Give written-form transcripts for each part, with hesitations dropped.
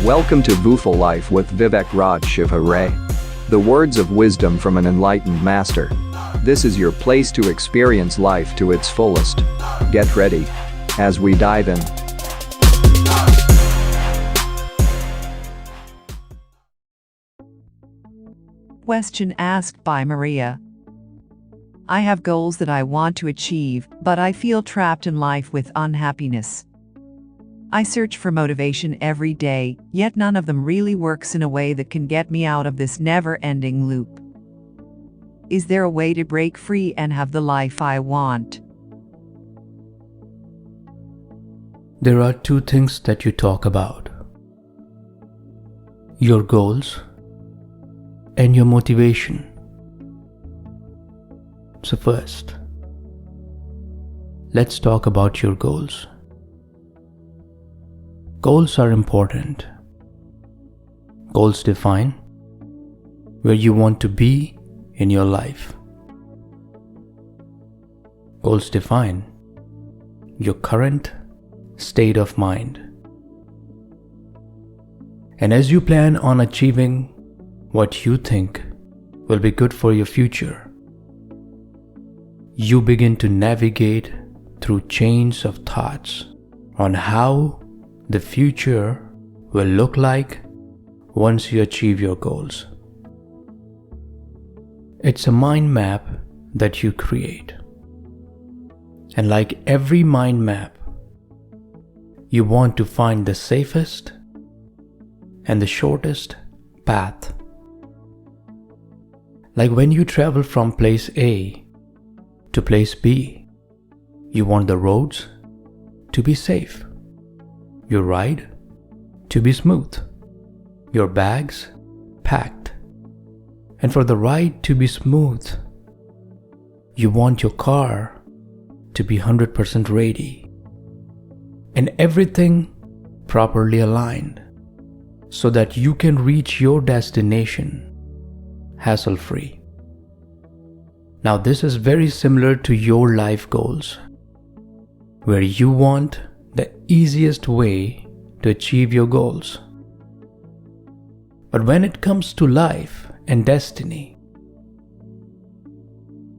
Welcome to Buful Life with Vivek Raj Shiva Ray. The words of wisdom from an enlightened master. This is your place to experience life to its fullest. Get ready as we dive in. Question asked by Maria. I have goals that I want to achieve, but I feel trapped in life with unhappiness. I search for motivation every day, yet none of them really works in a way that can get me out of this never-ending loop. Is there a way to break free and have the life I want? There are two things that you talk about: your goals and your motivation. So first, let's talk about your goals. Goals are important. Goals define where you want to be in your life. Goals define your current state of mind. And as you plan on achieving what you think will be good for your future, you begin to navigate through chains of thoughts on how the future will look like once you achieve your goals. It's a mind map that you create. And like every mind map, you want to find the safest and the shortest path. Like when you travel from place A to place B, you want the roads to be safe, your ride to be smooth, your bags packed. And for the ride to be smooth, you want your car to be 100% ready and everything properly aligned so that you can reach your destination hassle-free. Now this is very similar to your life goals, where you want the easiest way to achieve your goals. But when it comes to life and destiny,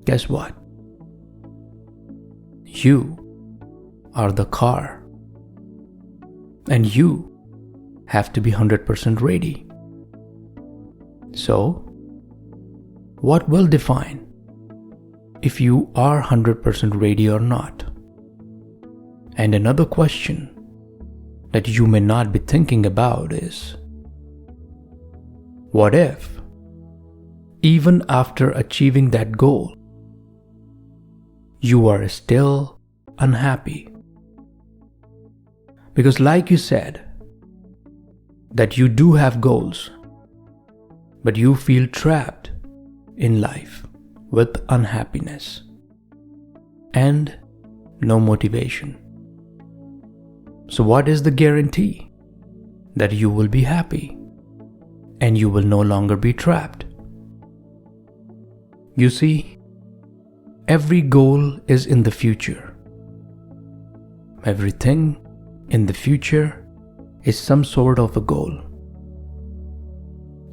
guess what? You are the car, and you have to be 100% ready. So, what will define if you are 100% ready or not? And another question that you may not be thinking about is, what if, even after achieving that goal, you are still unhappy? Because like you said, that you do have goals, but you feel trapped in life with unhappiness and no motivation. So what is the guarantee that you will be happy and you will no longer be trapped? You see, every goal is in the future. Everything in the future is some sort of a goal.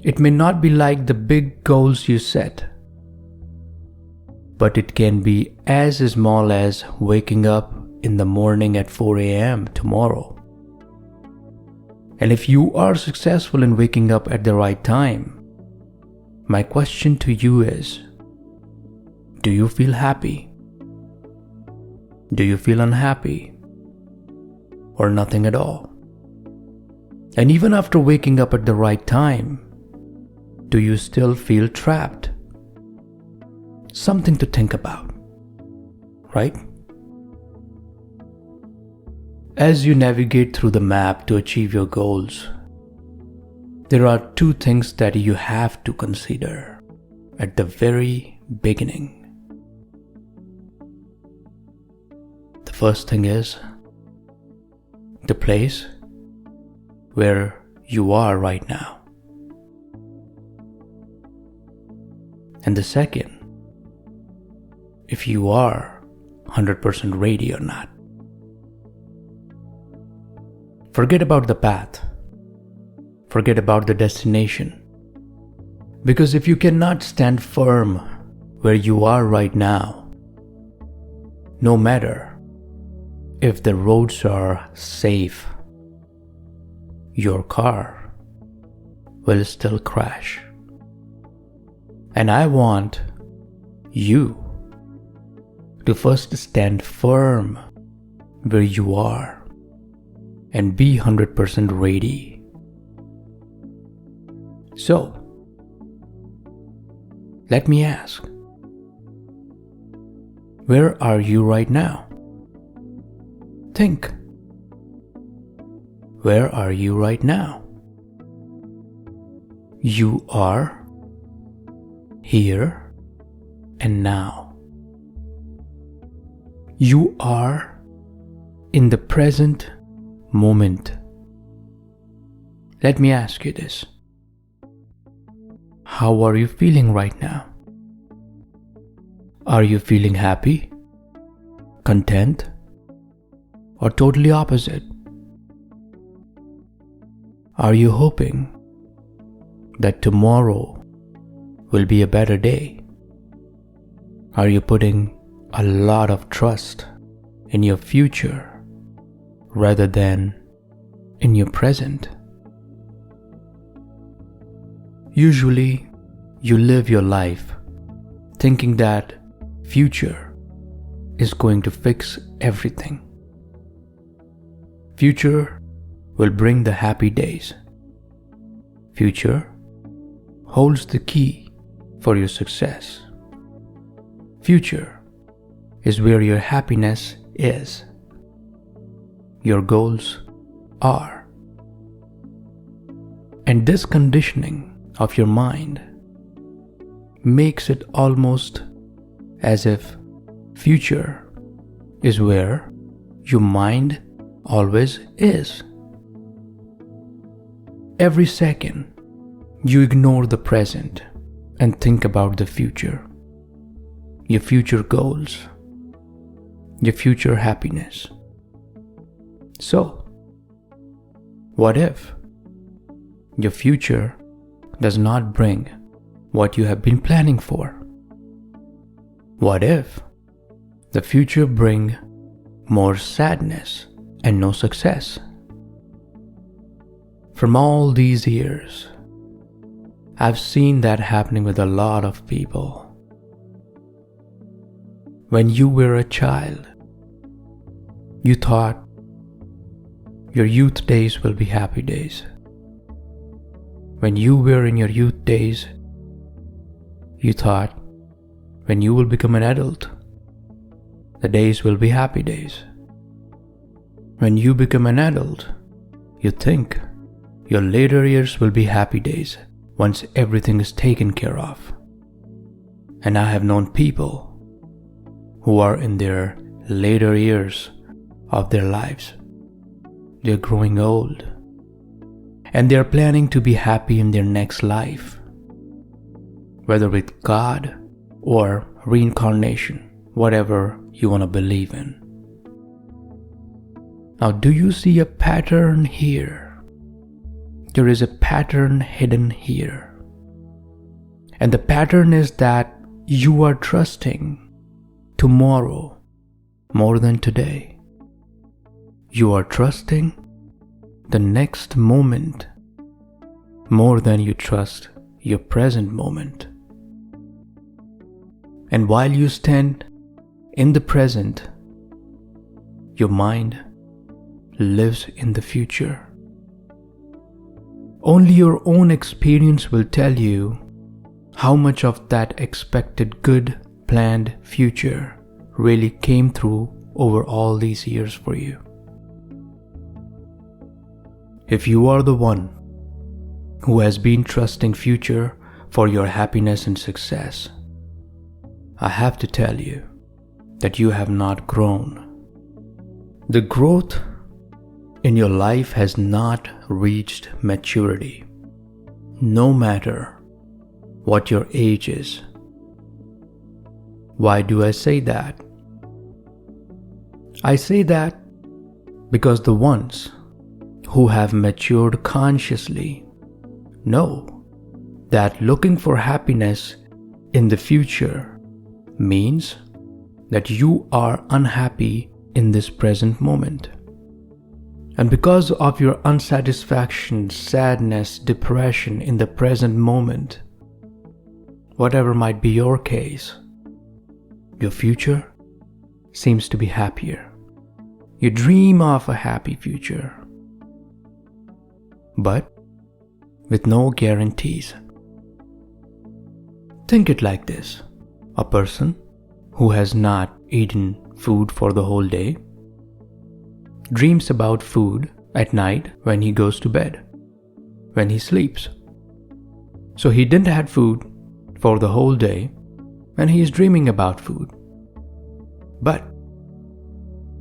It may not be like the big goals you set, but it can be as small as waking up in the morning at 4 a.m. tomorrow. And if you are successful in waking up at the right time, my question to you is, do you feel happy? Do you feel unhappy? Or nothing at all? And even after waking up at the right time, do you still feel trapped? Something to think about, right? As you navigate through the map to achieve your goals, there are two things that you have to consider at the very beginning. The first thing is the place where you are right now. And the second, if you are 100% ready or not. Forget about the path. Forget about the destination. Because if you cannot stand firm where you are right now, no matter if the roads are safe, your car will still crash. And I want you to first stand firm where you are and be 100% ready. So, let me ask, where are you right now? Think. Where are you right now? You are here and now. You are in the present moment. Let me ask you this. How are you feeling right now? Are you feeling happy, content, or totally opposite? Are you hoping that tomorrow will be a better day? Are you putting a lot of trust in your future rather than in your present? Usually, you live your life thinking that future is going to fix everything. Future will bring the happy days. Future holds the key for your success. Future is where your happiness is. Your goals are. And this conditioning of your mind makes it almost as if future is where your mind always is. Every second, you ignore the present and think about the future, your future goals, your future happiness. So, what if your future does not bring what you have been planning for? What if the future bring more sadness and no success? From all these years, I've seen that happening with a lot of people. When you were a child, you thought your youth days will be happy days. When you were in your youth days, you thought when you will become an adult, the days will be happy days. When you become an adult, you think your later years will be happy days once everything is taken care of. And I have known people who are in their later years of their lives. They're growing old and they're planning to be happy in their next life, whether with God or reincarnation, whatever you want to believe in. Now, do you see a pattern here? There is a pattern hidden here. And the pattern is that you are trusting tomorrow more than today. You are trusting the next moment more than you trust your present moment. And while you stand in the present, your mind lives in the future. Only your own experience will tell you how much of that expected good, planned future really came through over all these years for you. If you are the one who has been trusting future for your happiness and success, I have to tell you that you have not grown. The growth in your life has not reached maturity, no matter what your age is. Why do I say that? I say that because the ones who have matured consciously know that looking for happiness in the future means that you are unhappy in this present moment. And because of your unsatisfaction, sadness, depression in the present moment, whatever might be your case, your future seems to be happier. You dream of a happy future, but with no guarantees. Think it like this. A person who has not eaten food for the whole day dreams about food at night when he goes to bed, when he sleeps. So he didn't have food for the whole day and he is dreaming about food. But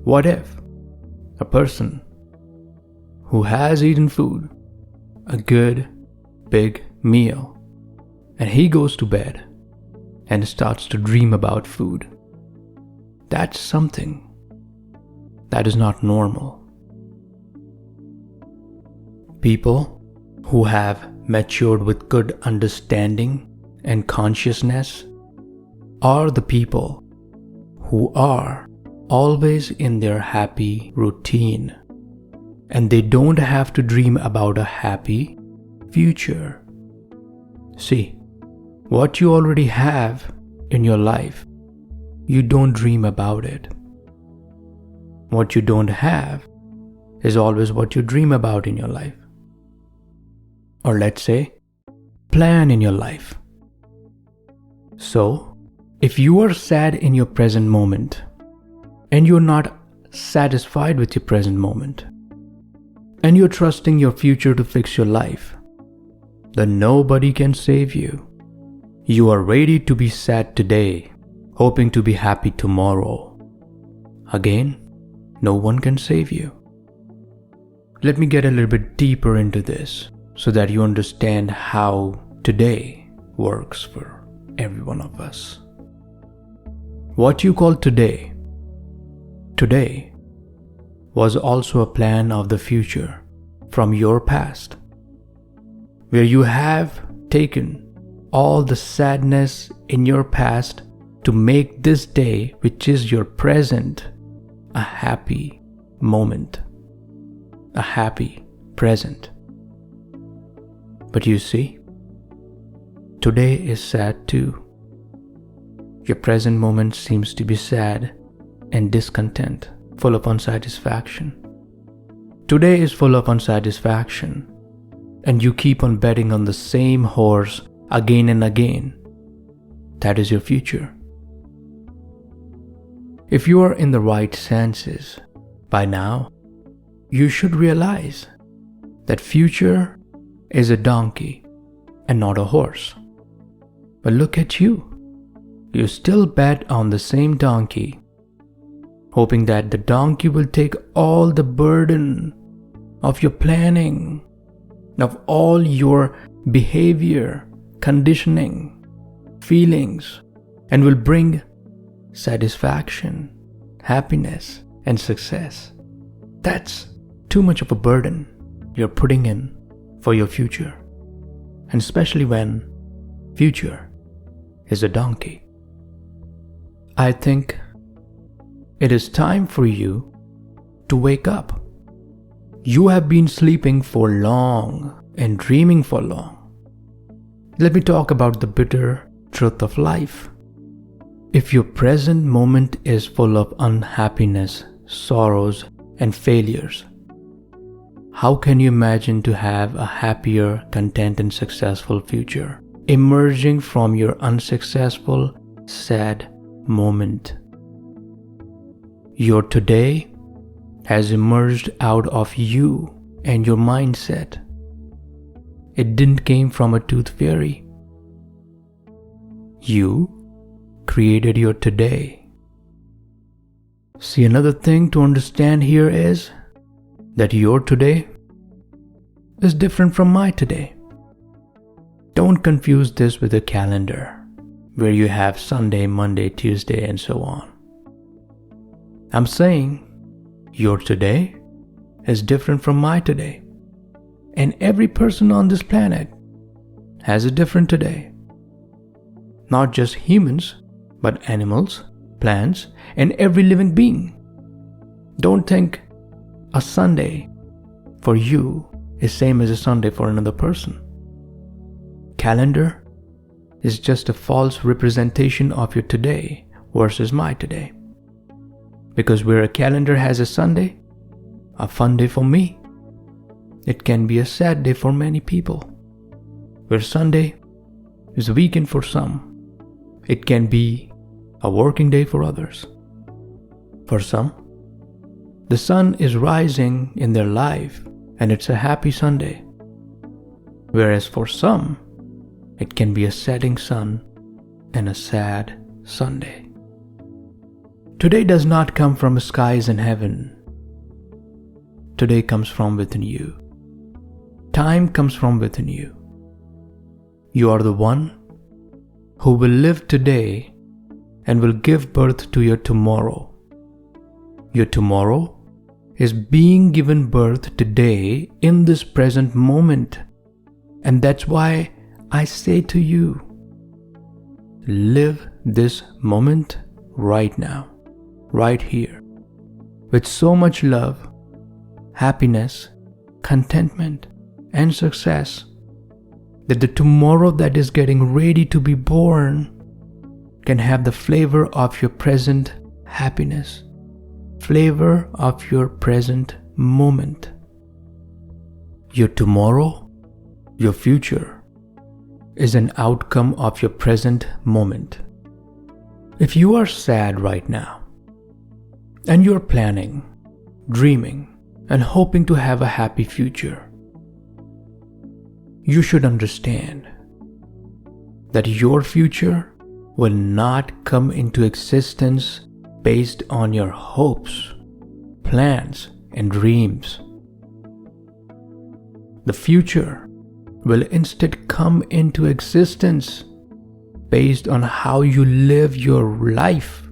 what if a person who has eaten food, a good big meal, and he goes to bed and starts to dream about food? That's something that is not normal. People who have matured with good understanding and consciousness are the people who are always in their happy routine, and they don't have to dream about a happy future. See, what you already have in your life, you don't dream about it. What you don't have is always what you dream about in your life. Or let's say, plan in your life. So, if you are sad in your present moment, and you're not satisfied with your present moment, and you're trusting your future to fix your life, then nobody can save you. You are ready to be sad today, hoping to be happy tomorrow. Again, no one can save you. Let me get a little bit deeper into this so that you understand how today works for every one of us. What you call today was also a plan of the future from your past, where you have taken all the sadness in your past to make this day, which is your present, a happy moment, a happy present. But you see, today is sad too. Your present moment seems to be sad and discontent, full of unsatisfaction. Today is full of unsatisfaction, and you keep on betting on the same horse again and again. That is your future. If you are in the right senses, by now, you should realize that future is a donkey and not a horse. But look at you. You still bet on the same donkey, hoping that the donkey will take all the burden of your planning, of all your behavior, conditioning, feelings, and will bring satisfaction, happiness, and success. That's too much of a burden you're putting in for your future, and especially when future is a donkey. I think it is time for you to wake up. You have been sleeping for long and dreaming for long. Let me talk about the bitter truth of life. If your present moment is full of unhappiness, sorrows, and failures, how can you imagine to have a happier, content, and successful future emerging from your unsuccessful, sad moment? Your today has emerged out of you and your mindset. It didn't came from a tooth fairy. You created your today. See, another thing to understand here is that your today is different from my today. Don't confuse this with a calendar where you have Sunday, Monday, Tuesday, and so on. I'm saying your today is different from my today. And every person on this planet has a different today. Not just humans, but animals, plants, and every living being. Don't think a Sunday for you is same as a Sunday for another person. Calendar is just a false representation of your today versus my today. Because where a calendar has a Sunday, a fun day for me, it can be a sad day for many people. Where Sunday is a weekend for some, it can be a working day for others. For some, the sun is rising in their life and it's a happy Sunday. Whereas for some, it can be a setting sun and a sad Sunday. Today does not come from skies in heaven. Today comes from within you. Time comes from within you. You are the one who will live today and will give birth to your tomorrow. Your tomorrow is being given birth today in this present moment. And that's why I say to you, live this moment right now, right here, with so much love, happiness, contentment, and success, that the tomorrow that is getting ready to be born can have the flavor of your present happiness, flavor of your present moment. Your tomorrow, your future, is an outcome of your present moment. If you are sad right now, and you're planning, dreaming, and hoping to have a happy future, you should understand that your future will not come into existence based on your hopes, plans, and dreams. The future will instead come into existence based on how you live your life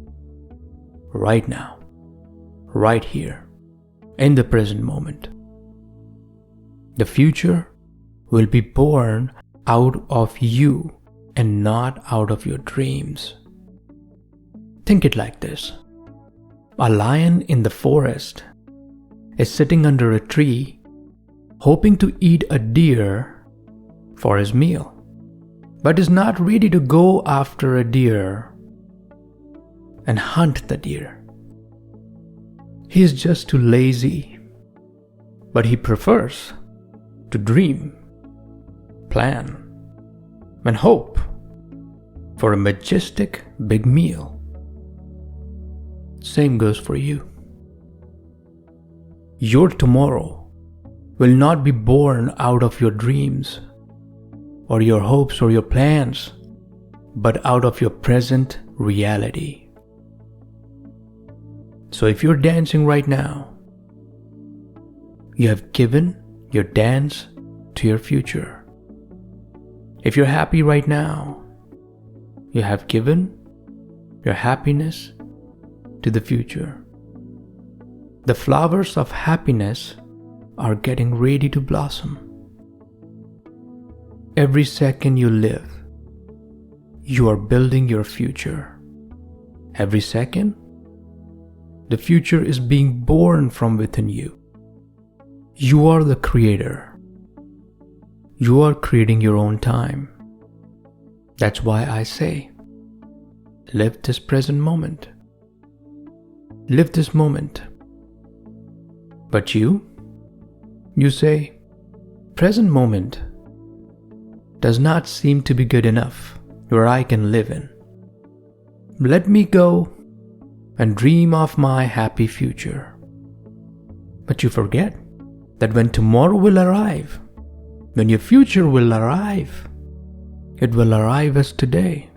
right now, right here, in the present moment. The future will be born out of you and not out of your dreams. Think it like this. A lion in the forest is sitting under a tree hoping to eat a deer for his meal, but is not ready to go after a deer and hunt the deer. He is just too lazy, but he prefers to dream, plan, and hope for a majestic big meal. Same goes for you. Your tomorrow will not be born out of your dreams or your hopes or your plans, but out of your present reality. So if you're dancing right now, you have given your dance to your future. If you're happy right now, you have given your happiness to the future. The flowers of happiness are getting ready to blossom. Every second you live, you are building your future. Every second, the future is being born from within you. You are the creator. You are creating your own time. That's why I say, live this present moment. Live this moment. But you say, present moment does not seem to be good enough where I can live in. Let me go and dream of my happy future. But you forget that when tomorrow will arrive, when your future will arrive, it will arrive as today.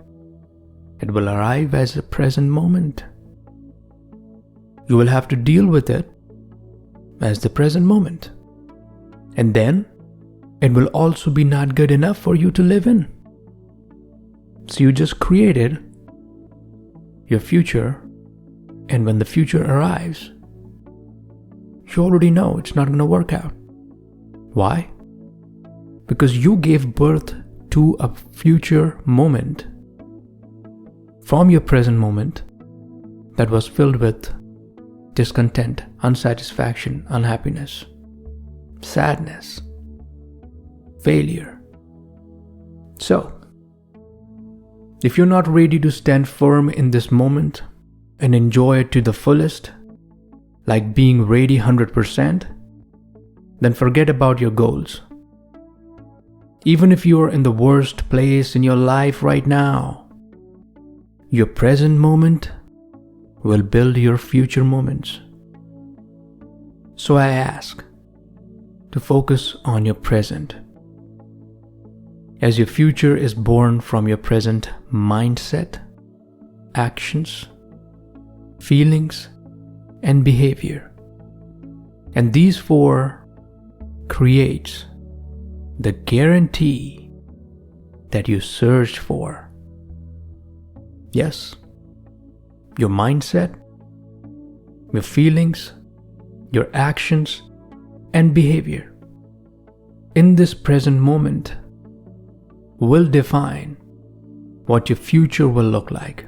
It will arrive as a present moment. You will have to deal with it as the present moment. And then, it will also be not good enough for you to live in. So you just created your future, and when the future arrives, you already know it's not going to work out. Why? Because you gave birth to a future moment from your present moment that was filled with discontent, unsatisfaction, unhappiness, sadness, failure. So, if you're not ready to stand firm in this moment and enjoy it to the fullest, like being ready 100%, then forget about your goals. Even if you are in the worst place in your life right now, your present moment will build your future moments. So I ask to focus on your present, as your future is born from your present mindset, actions, feelings, and behavior. And these four creates the guarantee that you searched for. Yes, your mindset, your feelings, your actions, and behavior in this present moment will define what your future will look like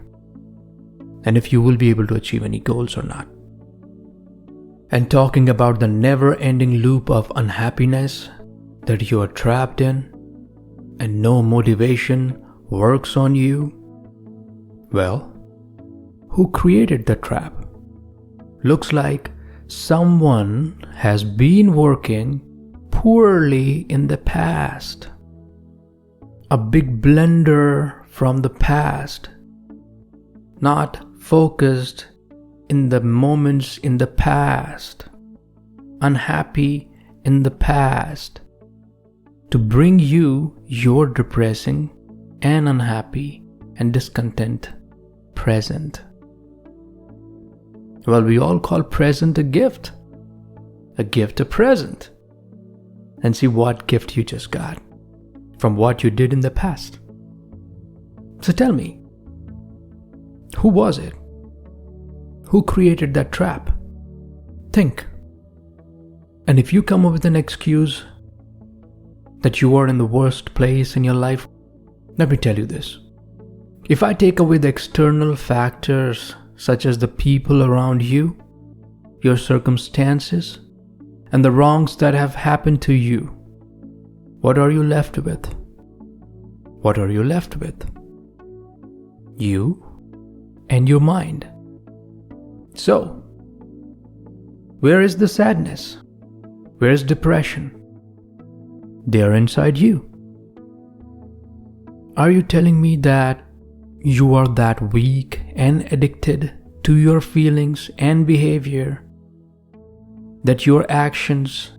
and if you will be able to achieve any goals or not. And talking about the never-ending loop of unhappiness that you are trapped in and no motivation works on you, well, who created the trap? Looks like someone has been working poorly in the past. A big blender from the past, not focused in the moments in the past, unhappy in the past, to bring you your depressing and unhappy and discontent present. Well, we all call present a gift a present. And see what gift you just got from what you did in the past. So tell me, who was it? Who created that trap? Think. And if you come up with an excuse that you are in the worst place in your life, let me tell you this. If I take away the external factors such as the people around you, your circumstances, and the wrongs that have happened to you, what are you left with? What are you left with? You and your mind. So, where is the sadness? Where is depression? They are inside you. Are you telling me that you are that weak and addicted to your feelings and behavior that your actions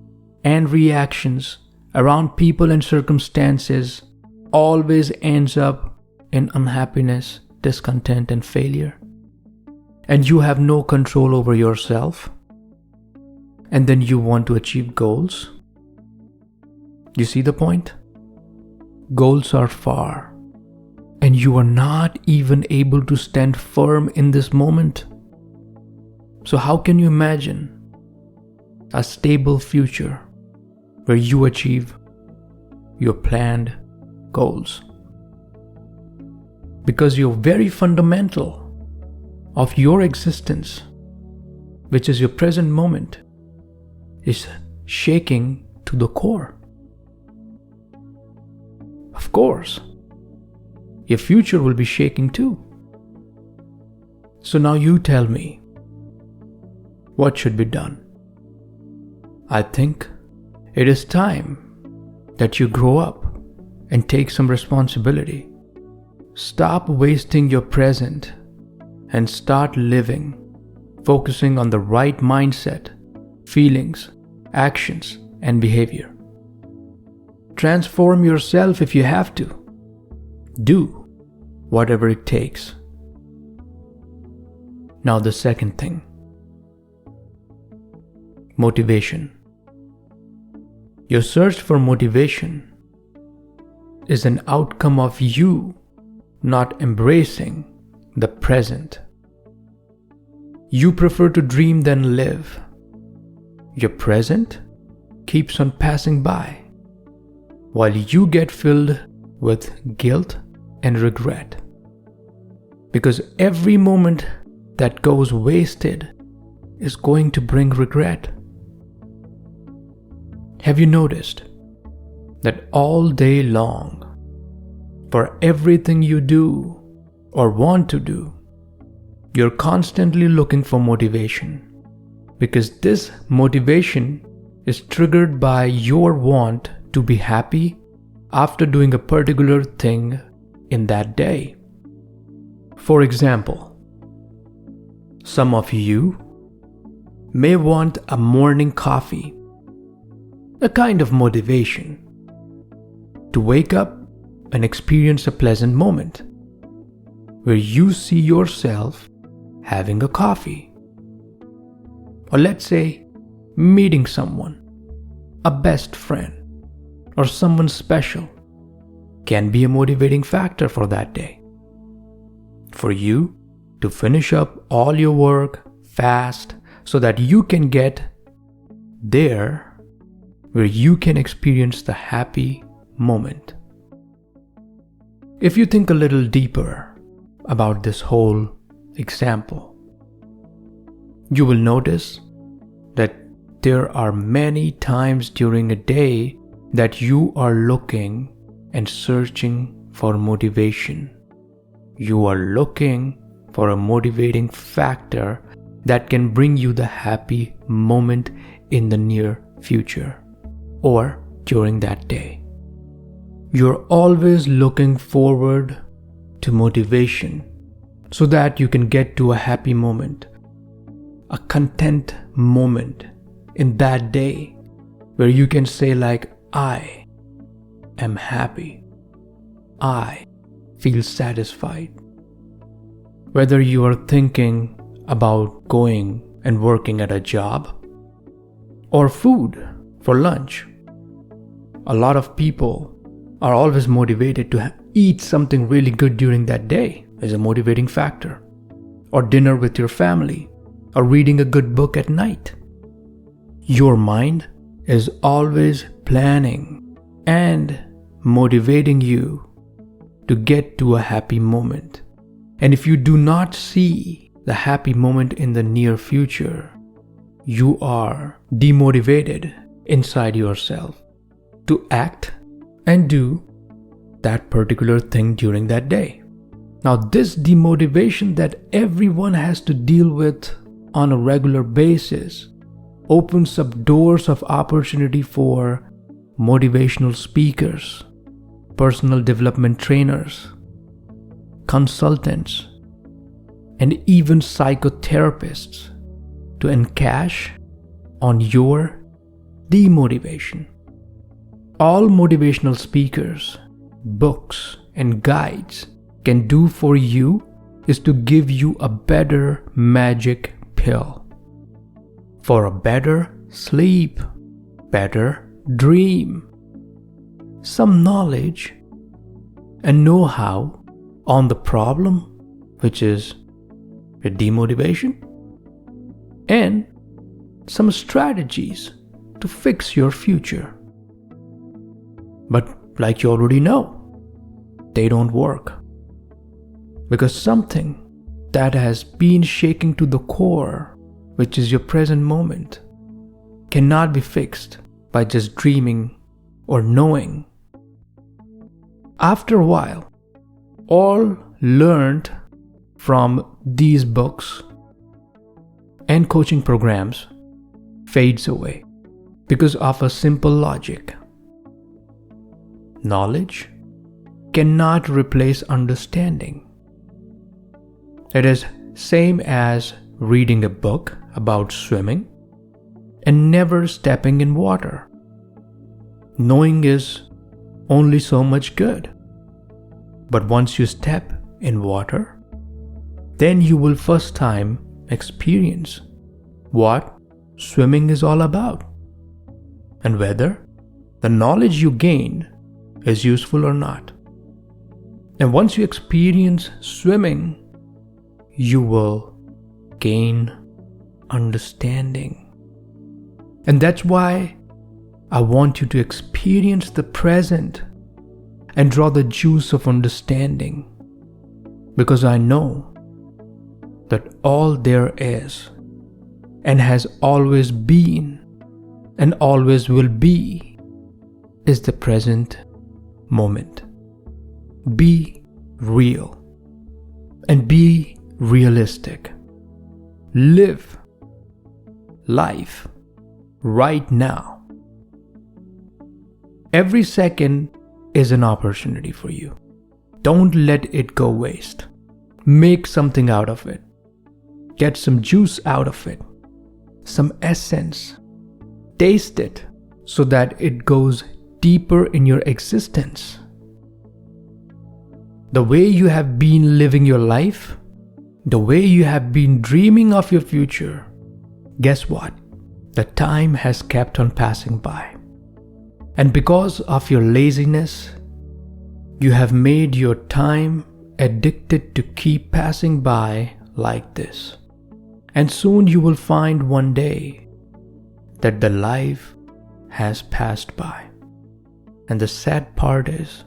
and reactions around people and circumstances always ends up in unhappiness, discontent, and failure? And you have no control over yourself? And then you want to achieve goals? You see the point? Goals are far, and you are not even able to stand firm in this moment. So how can you imagine a stable future where you achieve your planned goals? Because your very fundamental of your existence, which is your present moment, is shaking to the core. Of course, your future will be shaking too. So now you tell me, what should be done? I think it is time that you grow up and take some responsibility. Stop wasting your present and start living, focusing on the right mindset, feelings, actions, and behavior. Transform yourself if you have to. Do whatever it takes. Now the second thing. Motivation. Your search for motivation is an outcome of you not embracing the present. You prefer to dream than live. Your present keeps on passing by, while you get filled with guilt and regret. Because every moment that goes wasted is going to bring regret. Have you noticed that all day long, for everything you do or want to do, you're constantly looking for motivation? Because this motivation is triggered by your want to be happy after doing a particular thing in that day. For example, some of you may want a morning coffee, a kind of motivation to wake up and experience a pleasant moment where you see yourself having a coffee. Or let's say meeting someone, a best friend, or someone special can be a motivating factor for that day. For you to finish up all your work fast so that you can get there where you can experience the happy moment. If you think a little deeper about this whole example, you will notice that there are many times during a day that you are looking and searching for motivation. You are looking for a motivating factor that can bring you the happy moment in the near future or during that day. You're always looking forward to motivation so that you can get to a happy moment, a content moment in that day where you can say like, I am happy. I feel satisfied. Whether you are thinking about going and working at a job or food for lunch, a lot of people are always motivated to eat something really good during that day as a motivating factor, or dinner with your family, or reading a good book at night. Your mind is always planning and motivating you to get to a happy moment. And if you do not see the happy moment in the near future, you are demotivated inside yourself to act and do that particular thing during that day. Now, this demotivation that everyone has to deal with on a regular basis opens up doors of opportunity for motivational speakers, personal development trainers, consultants, and even psychotherapists to encash on your demotivation. All motivational speakers, books, and guides can do for you is to give you a better magic pill for a better sleep, better dream, some knowledge and know-how on the problem, which is your demotivation, and some strategies to fix your future. But like you already know, they don't work. Because something that has been shaking to the core, which is your present moment, cannot be fixed by just dreaming or knowing. After a while, all learned from these books and coaching programs fades away because of a simple logic. Knowledge cannot replace understanding. It is same as reading a book about swimming and never stepping in water. Knowing is only so much good. But once you step in water, then you will first time experience what swimming is all about and whether the knowledge you gained is useful or not. And once you experience swimming, you will gain understanding. And that's why I want you to experience the present and draw the juice of understanding, because I know that all there is and has always been and always will be is the present moment. Be real and be realistic. Live life right now. Every second is an opportunity for you. Don't let it go waste. Make something out of it. Get some juice out of it, some essence. Taste it so that it goes deeper in your existence. The way you have been living your life, the way you have been dreaming of your future, guess what? The time has kept on passing by. And because of your laziness, you have made your time addicted to keep passing by like this. And soon you will find one day that the life has passed by. And the sad part is,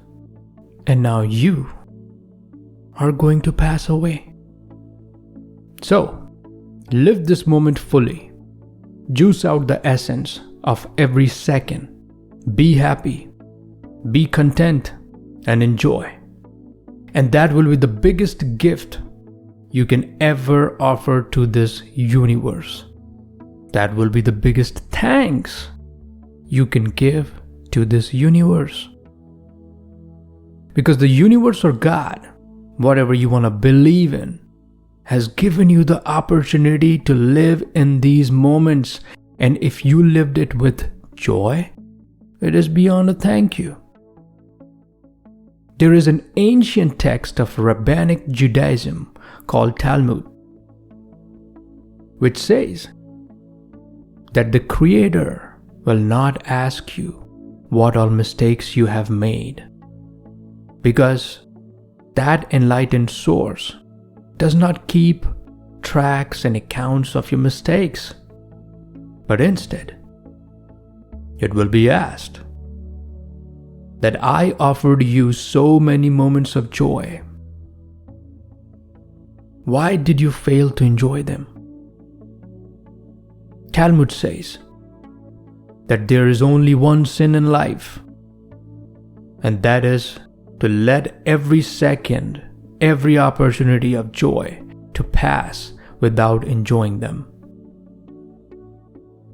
and now you are going to pass away. So, live this moment fully. Juice out the essence of every second. Be happy, be content, and enjoy. And that will be the biggest gift you can ever offer to this universe. That will be the biggest thanks you can give to this universe. Because the universe or God, whatever you want to believe in, has given you the opportunity to live in these moments. And if you lived it with joy, it is beyond a thank you. There is an ancient text of Rabbinic Judaism called Talmud, which says that the Creator will not ask you what all mistakes you have made, because that enlightened source does not keep tracks and accounts of your mistakes, but instead, it will be asked that I offered you so many moments of joy. Why did you fail to enjoy them? Talmud says that there is only one sin in life, and that is to let every second, every opportunity of joy to pass without enjoying them.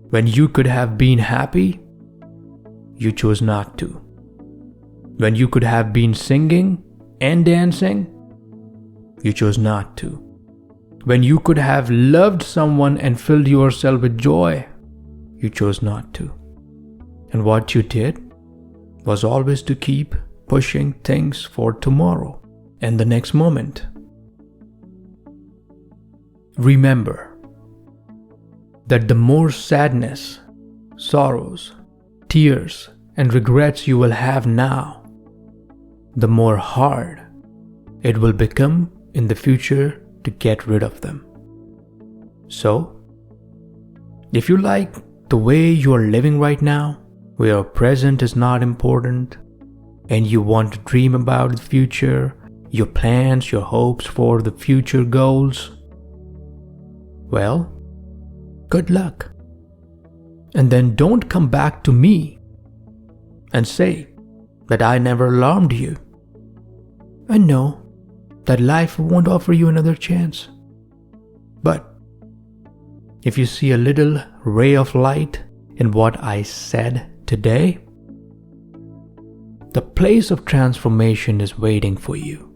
When you could have been happy, you chose not to. When you could have been singing and dancing, you chose not to. When you could have loved someone and filled yourself with joy, you chose not to. And what you did was always to keep pushing things for tomorrow and the next moment. Remember that the more sadness, sorrows, tears, and regrets you will have now, the more hard it will become in the future to get rid of them. So, if you like the way you are living right now, where your present is not important, and you want to dream about the future, your plans, your hopes for the future goals, well, good luck. And then don't come back to me and say that I never alarmed you. I know that life won't offer you another chance. But if you see a little ray of light in what I said today, the place of transformation is waiting for you.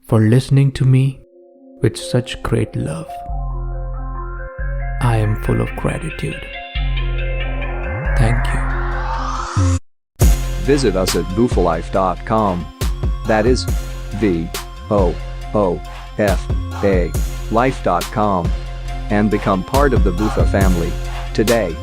For listening to me with such great love, I am full of gratitude. Thank you. Visit us at boofalife.com. That is VOOFA life.com, and become part of the Boofa family today.